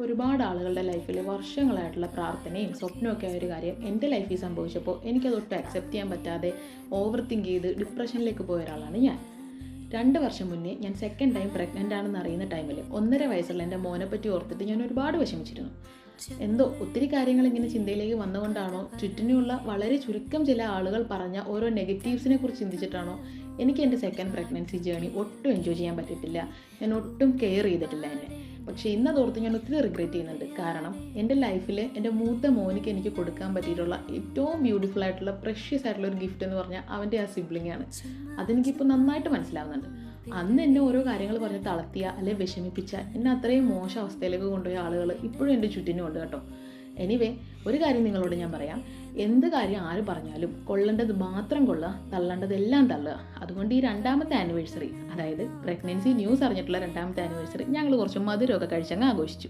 ഒരുപാട് ആളുകളുടെ ലൈഫിൽ വർഷങ്ങളായിട്ടുള്ള പ്രാർത്ഥനയും സ്വപ്നമൊക്കെ ആയ ഒരു കാര്യം എൻ്റെ ലൈഫിൽ സംഭവിച്ചപ്പോൾ എനിക്കതൊട്ടും അക്സെപ്റ്റ് ചെയ്യാൻ പറ്റാതെ ഓവർ തിങ്ക് ചെയ്ത് ഡിപ്രഷനിലേക്ക് പോയ ഒരാളാണ് ഞാൻ. 2 വർഷം മുന്നേ ഞാൻ സെക്കൻഡ് ടൈം പ്രഗ്നൻ്റ് ആണെന്ന് അറിയുന്ന ടൈമിൽ 1.5 വയസ്സുള്ള എൻ്റെ മോനെ പറ്റി ഓർത്തിട്ട് ഞാൻ ഒരുപാട് വിഷമിച്ചിരുന്നു. എന്തോ ഒത്തിരി കാര്യങ്ങൾ ഇങ്ങനെ ചിന്തയിലേക്ക് വന്നുകൊണ്ടാണോ, ചുറ്റിനുമുള്ള വളരെ ചുരുക്കം ചില ആളുകൾ പറഞ്ഞ ഓരോ നെഗറ്റീവ്സിനെ കുറിച്ച് ചിന്തിച്ചിട്ടാണോ, എനിക്ക് എൻ്റെ സെക്കൻഡ് പ്രഗ്നൻസി ജേണി ഒട്ടും എൻജോയ് ചെയ്യാൻ പറ്റിയിട്ടില്ല. ഞാൻ ഒട്ടും കെയർ ചെയ്തിട്ടില്ല എന്നെ. പക്ഷേ ഇന്നതോർത്ത് ഞാൻ ഒത്തിരി റിഗ്രറ്റ് ചെയ്യുന്നുണ്ട്. കാരണം എൻ്റെ ലൈഫിൽ എൻ്റെ മൂത്ത മോനിക്ക് എനിക്ക് കൊടുക്കാൻ പറ്റിയിട്ടുള്ള ഏറ്റവും ബ്യൂട്ടിഫുൾ ആയിട്ടുള്ള പ്രഷ്യസ് ആയിട്ടുള്ള ഒരു ഗിഫ്റ്റ് എന്ന് പറഞ്ഞാൽ അവൻ്റെ ആ സിബ്ലിംഗ് ആണ്. അതെനിക്കിപ്പോൾ നന്നായിട്ട് മനസ്സിലാവുന്നുണ്ട്. അന്ന് എന്നെ ഓരോ കാര്യങ്ങൾ പറഞ്ഞ് തളർത്തിയ അല്ലെങ്കിൽ വിഷമിപ്പിച്ച എന്നെ അത്രയും മോശം അവസ്ഥയിലേക്ക് കൊണ്ടുപോയ ആളുകൾ ഇപ്പോഴും എൻ്റെ ചുറ്റിനും ഉണ്ട് കേട്ടോ. എനിവേ, ഒരു കാര്യം നിങ്ങളോട് ഞാൻ പറയാം. എന്ത് കാര്യം ആര് പറഞ്ഞാലും കൊള്ളേണ്ടത് മാത്രം കൊള്ളുക, തള്ളേണ്ടതെല്ലാം തള്ളുക. അതുകൊണ്ട് ഈ 2ാമത്തെ ആനിവേഴ്സറി, അതായത് പ്രഗ്നൻസി ന്യൂസ് അറിഞ്ഞിട്ടുള്ള 2ാമത്തെ ആനിവേഴ്സറി ഞങ്ങൾ കുറച്ച് മധുരമൊക്കെ കഴിച്ചങ്ങ് ആഘോഷിച്ചു.